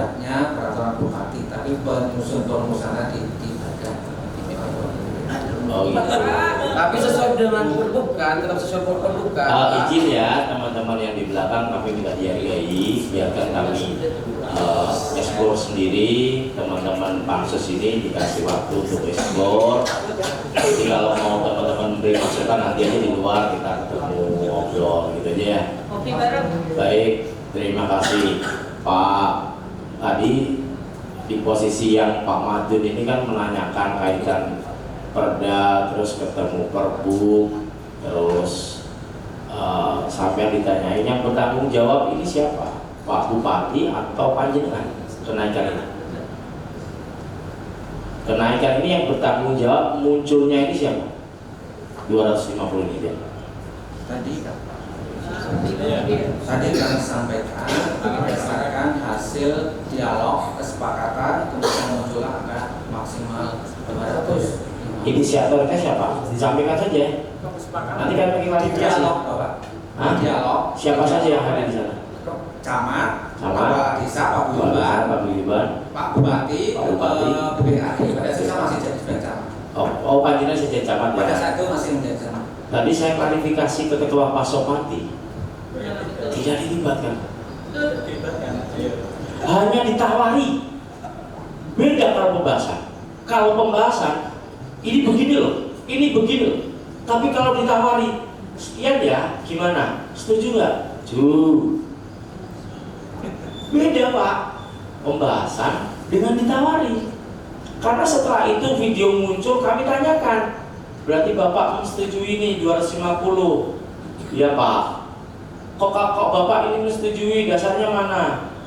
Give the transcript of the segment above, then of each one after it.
sifatnya peraturan bupati, tapi perumusannya di badan. Oh gitu. Tapi sesuai dengan pergub kan, tetap sesuai pergub kan. Izin ya teman-teman yang di belakang, kami minta dihargai, biarkan kami explore sendiri. Teman-teman pansus ini dikasih waktu untuk explore. Jadi kalau mau teman-teman beri masukan nanti aja di luar kita ketemu ngobrol gitu aja ya. Kopi bareng. Baik, terima kasih Pak. Tadi di posisi yang Pak Madun ini kan menanyakan kaitan perda, terus ketemu perbu, terus sampai yang ditanyain yang bertanggung jawab ini siapa? Pak Bupati atau panjenengan kenaikan ini? Kenaikan ini yang bertanggung jawab munculnya ini siapa? 250 ini dia. Tadi kami sampaikan berdasarkan hasil dialog kesepakatan kemudian muncul angka maksimal 200. Inisiatornya siapa? Disampaikan saja. Nanti kami pakai klarifikasi. Dialog, Bapak. Dialog. Siapa saja yang hadir di sana? Camat, Kepala Desa, Pak Guyuban, Pak Bupati, BPKD. Pada saat itu masih jadi sebagai camat. Oh, panjenengan saja camat ya. Pada saat itu masih menjadi camat. Tadi saya klarifikasi ke Ketua Pasopati. Tidak dilibatkan. Hanya ditawari. Beda kalau pembahasan. Kalau pembahasan ini begini loh, ini begini loh. Tapi kalau ditawari, sekian ya, gimana? Setuju nggak? Setuju. Beda Pak, pembahasan dengan ditawari. Karena setelah itu video muncul, kami tanyakan, berarti Bapak menyetujui ini 250? Ya Pak. Kok Bapak ini menyetujui, dasarnya mana?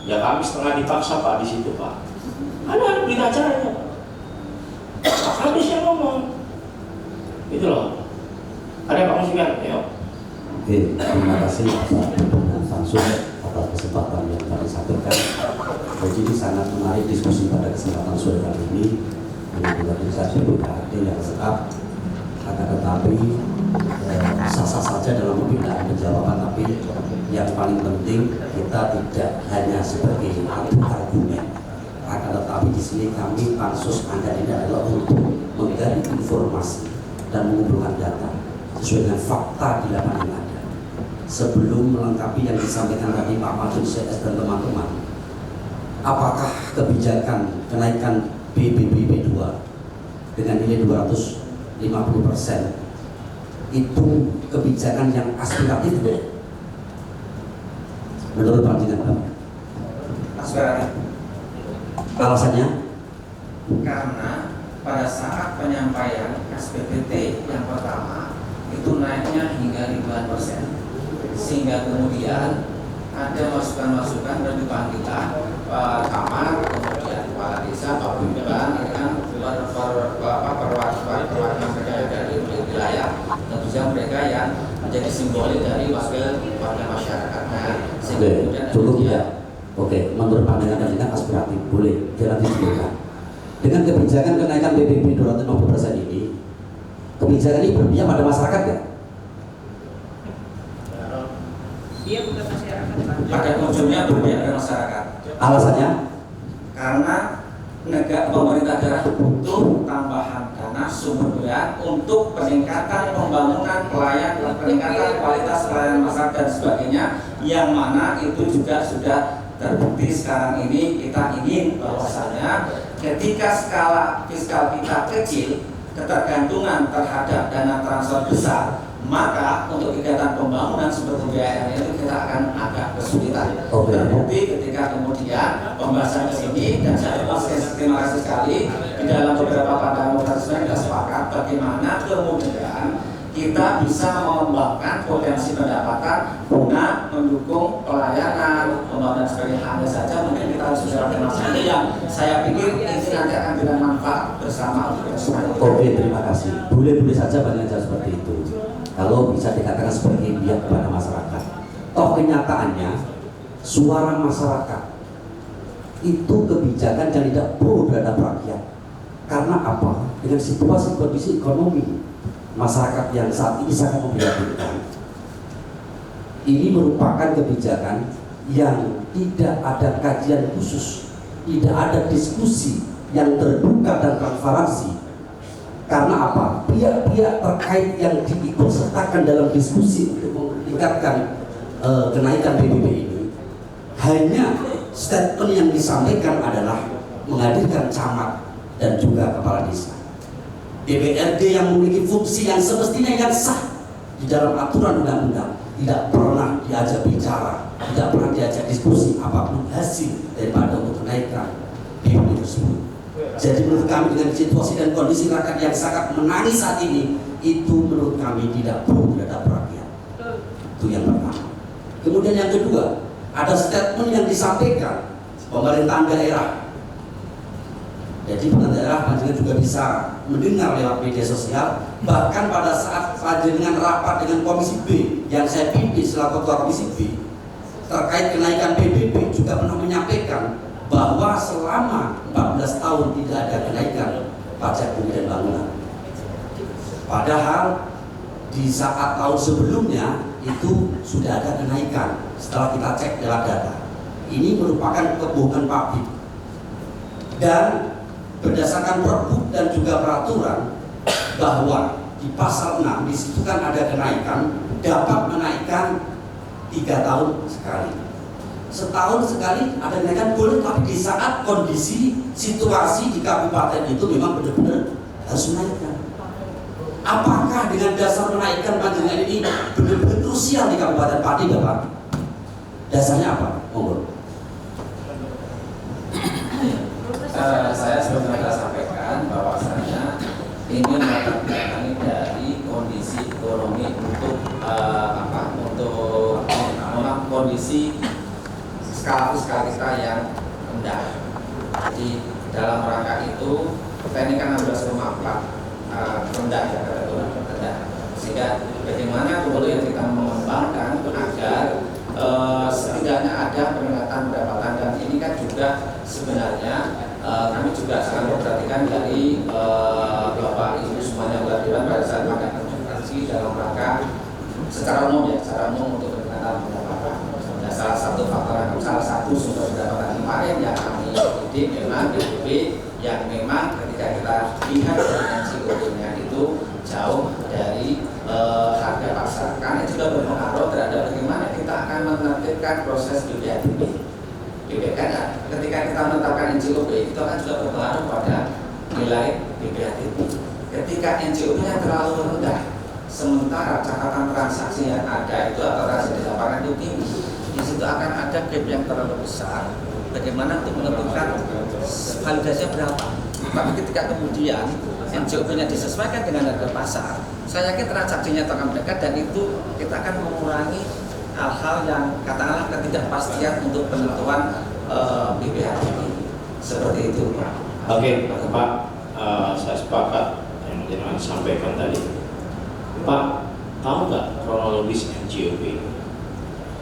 Ya kami setengah dipaksa Pak di situ Pak. Ada berita acaranya. Habis yang ngomong, itu loh. Ada Pak Musikan, ayo. Oke, terima kasih Pak Samsul atas kesempatan yang kami sampaikan. Jadi sangat menarik diskusi pada kesempatan sore kali ini dengan organisasi BPKD yang lengkap. Akan tetapi sah-sah saja dalam pembinaan jawaban, tapi yang paling penting kita tidak hanya sebagai adu argumen. Akan tetapi di sini kami pansus Anda ini adalah untuk menggali informasi dan mengumpulkan data sesuai dengan fakta di lapangan yang ada. Sebelum melengkapi yang disampaikan tadi Pak Madun CS dan teman-teman, apakah kebijakan kenaikan BBBB 2 dengan nilai 250% itu kebijakan yang aspiratif? Menurut pandangan Bapak? Aspiratif. Alasannya? Karena pada saat penyampaian SPPT yang pertama itu naiknya hingga ribuan persen, sehingga kemudian ada masukan-masukan dan dipanggilkan Camat, kemudian Kepala Desa, Pak Guyuban, perwakilan mereka dari wilayah, tentu saja mereka yang menjadi simbolik dari wakil warga masyarakat. Cukup ya. Oke, menurut pandangan Anda aspiratif, boleh jalan disebutkan. Dengan kebijakan kenaikan BBB 250% ini, kebijakan ini berpihak pada masyarakat ya? Dia bukan masyarakat. Pada ujungnya berpihak pada masyarakat. Alasannya? Karena pemerintah daerah butuh tambahan dana sumber daya untuk peningkatan pembangunan pelayanan, peningkatan kualitas pelayanan masyarakat dan sebagainya, yang mana itu juga sudah terbukti sekarang ini. Kita ingin bahwasanya ketika skala fiskal kita kecil, ketergantungan terhadap dana transfer besar, maka untuk kegiatan pembangunan sumber daya air itu kita akan agak kesulitan. Terbukti ketika kemudian pembahasan ke sini, dan saya terima kasih sekali di dalam beberapa pandangan kita sepakat bagaimana kemudian kita bisa mengembangkan potensi pendapatan guna mendukung pelayanan, pembangunan sebagainya. Hanya saja mungkin kita harus bicara masalah yang saya pikir ini nanti akan dengan manfaat bersama untuk semua. Oke, terima kasih. Boleh-boleh saja banyak seperti itu. Kalau bisa dikatakan sebagai pihak kepada masyarakat. Toh kenyataannya suara masyarakat itu kebijakan yang tidak pro terhadap rakyat. Karena apa? Dengan situasi kondisi ekonomi masyarakat yang saat ini sangat memprihatinkan. Ini merupakan kebijakan yang tidak ada kajian khusus tidak ada diskusi yang terbuka dan transparansi. Karena apa? Pihak-pihak terkait yang diikutsertakan dalam diskusi untuk meningkatkan kenaikan PBB ini, hanya statement yang disampaikan adalah menghadirkan camat dan juga kepala desa. DPRD yang memiliki fungsi yang semestinya yang sah di dalam aturan undang-undang tidak pernah diajak bicara, tidak pernah diajak diskusi apapun hasil daripada untuk kenaikan PBB tersebut. Jadi menurut kami dengan situasi dan kondisi rakyat yang sangat menangis saat ini, itu menurut kami tidak perlu terhadap rakyat. Itu yang pertama. Kemudian yang kedua, ada statement yang disampaikan pemerintahan daerah. Jadi pemerintah daerah panjenengan juga bisa mendengar lewat media sosial. Bahkan pada saat panjenengan rapat dengan Komisi B yang saya pimpin selaku ketua Komisi B terkait kenaikan PBB juga pernah menyampaikan bahwa selama 14 tahun tidak ada kenaikan pajak bumi dan bangunan. Padahal di saat tahun sebelumnya itu sudah ada kenaikan setelah kita cek lewat data. Ini merupakan kebohongan publik. Dan berdasarkan pergub dan juga peraturan bahwa di pasal 6 di situ kan ada kenaikan, dapat menaikkan 3 tahun sekali. Setahun sekali ada kenaikan boleh, tapi di saat kondisi situasi di kabupaten itu memang benar-benar harus menaikkan. Apakah dengan dasar menaikkan panjenengan ini benar-benar krusial di Kabupaten Pati, Bapak? Dasarnya apa? Monggo. Saya sebenarnya sampaikan bahwasanya ini melatar belakangi dari kondisi ekonomi untuk kondisi skala fiskal kita yang rendah. Jadi dalam rangka itu ini kan 16,4 rendah ya, rendah. Sehingga bagaimana kemudian kita mengembangkan agar setidaknya ada peningkatan pendapatan, dan ini kan juga sebenarnya kami juga sangat memperhatikan dari Bapak Ibu semuanya berhadiran pada saat mengadakan konferensi dalam rangka secara umum untuk peningkatan pendapatan. Nah, salah satu sumber pendapatan kemarin yang kami didik memang PBB yang memang ketika kita lihat dengan COD-nya itu jauh dari harga pasar. Karena itu juga berpengaruh terhadap bagaimana kita akan menertibkan proses BPHTB. Kan ketika kita menetapkan NJOP itu akan juga berpengaruh pada nilai BPHTB. Ketika NJOP-nya terlalu rendah, sementara catatan transaksi yang ada itu atau transaksi di lapangan itu tinggi, di situ akan ada gap yang terlalu besar. Bagaimana untuk menentukan validasinya berapa? Tapi ketika kemudian NJOP-nya disesuaikan dengan harga pasar, saya yakin transaksinya akan mendekat, dan itu kita akan mengurangi hal-hal yang katakanlah ketidakpastian untuk penentuan BPHTB seperti itu, Pak. Oke, Pak, saya sepakat yang jenengan sampaikan tadi. Pak, tahu nggak kronologis NJOP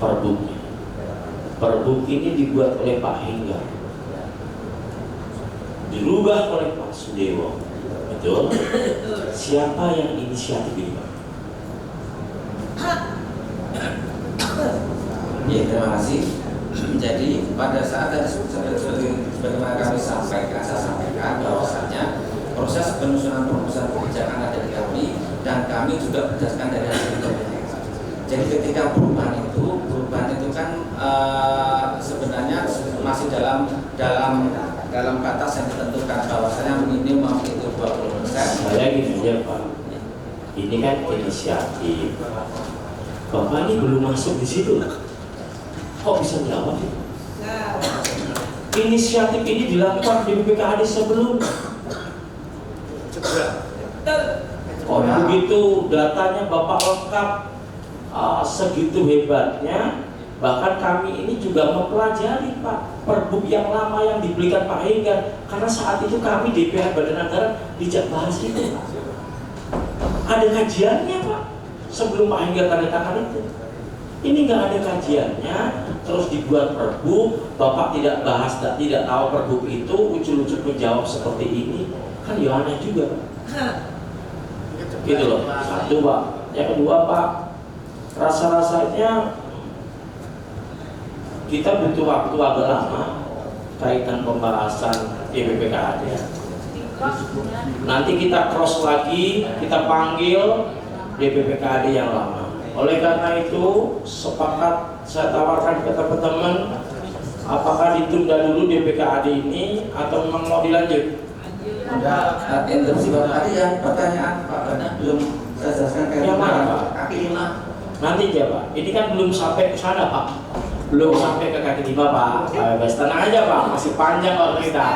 perbuknya? Perbuk ini dibuat oleh Pak Henggar, dirubah oleh Pak Sudewo, betul? Siapa yang inisiatif ini, Pak? Ya, terima kasih. Jadi pada saat tadi sebagaimana kami sampaikan bahwasanya proses penyusunan perumusan kebijakan ada di kami, dan kami juga berdasarkan dari hasil perbandingan. Jadi ketika perubahan itu kan sebenarnya masih dalam batas yang ditentukan, bahwasanya minimum itu 20%. Saya gini aja, Pak. Ini kan inisiatif. Bapak ini belum masuk di situ. Kok bisa jawab? Inisiatif ini dilakukan di BPKAD sebelumnya. Oh, begitu datanya Bapak lengkap, segitu hebatnya. Bahkan kami ini juga mempelajari, Pak, perbuk yang lama yang dibelikan Pak Henggar, karena saat itu kami DPR Badan Anggaran dijak bahas itu, Pak. Ada kajiannya, Pak, sebelum Pak Henggar tanda tangan itu. Ini nggak ada kajiannya, terus dibuat perbuk. Bapak tidak bahas, tidak tahu perbuk itu, ucul-ucul menjawab seperti ini, kan ya aneh juga, Pak. Gitu loh. Satu, Pak. Yang kedua, Pak, rasa-rasanya kita butuh waktu agak lama kaitan pembahasan DPPKAD. Nanti kita cross lagi, kita panggil DPPKAD yang lama. Oleh karena itu, sepakat saya tawarkan ke teman-teman, apakah ditunda dulu DPPKAD ini atau memang mau dilanjut? Ada interupsi Bapak tadi ya, pertanyaan Pak karena belum saya jelaskan kayak Yang mana, Pak? kaki 5. Nanti aja Pak, ini kan belum sampai ke sana Pak. Belum sampai ke kaki 5 Pak. Bebas, tenang aja Pak, masih panjang waktu kita.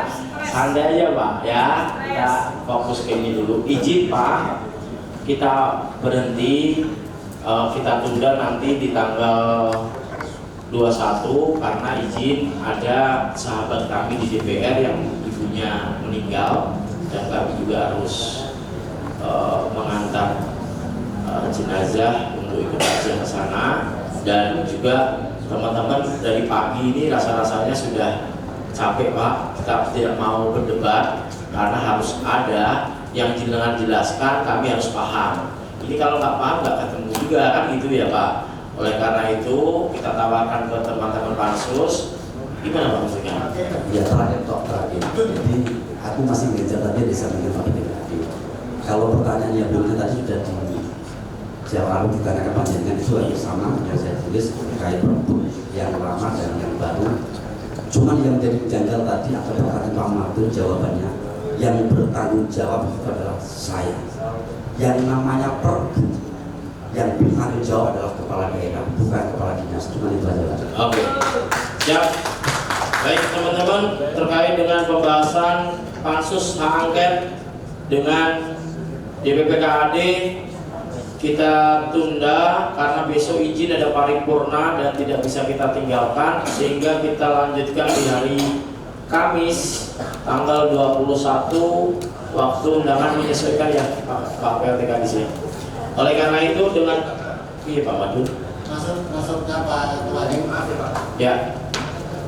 Santai aja Pak ya, kita fokus ke ini dulu. Izin Pak, kita berhenti, kita tunda nanti di tanggal 21 karena izin ada sahabat kami di DPR yang ibunya meninggal dan kami juga harus mengantar jenazah untuk ikut kajian ke sana, dan juga teman-teman dari pagi ini rasa-rasanya sudah capek Pak, kita tidak mau berdebat karena harus ada yang jenengan jelaskan, kami harus paham. Ini kalau nggak paham nggak ketemu juga kan gitu ya Pak. Oleh karena itu kita tawarkan ke teman-teman pansus, gimana Pak maksudnya? Ya terakhir jadi aku masih ngejar tadi di samping Pak DPKAD. Kalau pertanyaannya belum tadi sudah dijawab, ditanyakan panjenengan itu hampir sama yang saya tulis terkait produk yang lama dan yang baru. Cuman yang jadi janggal tadi ada pertanyaan Pak Martin, jawabannya yang bertanggung jawab itu adalah saya. Yang namanya perbu yang bertanggung jawab adalah kepala daerah, bukan kepala dinas. Cuma itu aja. Oke, siap. Baik teman-teman, terkait dengan pembahasan pansus hak angket dengan DPPKAD kita tunda karena besok izin ada paripurna dan tidak bisa kita tinggalkan, sehingga kita lanjutkan di hari Kamis tanggal 21 waktu undangan menyesuaikan ya Pak PLTK di sini. Oleh karena itu dengan Pak Madu Maksudnya Pak Tuhan, maaf ya Pak. Ya.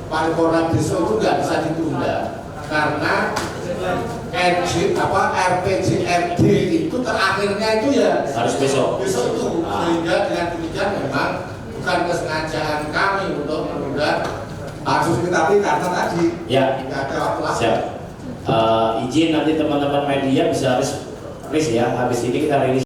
Paripurna besok itu nggak bisa ditunda karena RPJMD itu terakhirnya itu ya Harus besok. Besok itu sehingga dengan demikian memang bukan kesengajaan kami untuk menunda pansus ini, tapi karena tadi Ya. nggak ada waktu lagi. Siap. Izin nanti teman-teman media bisa rilis ya. Habis ini kita rilis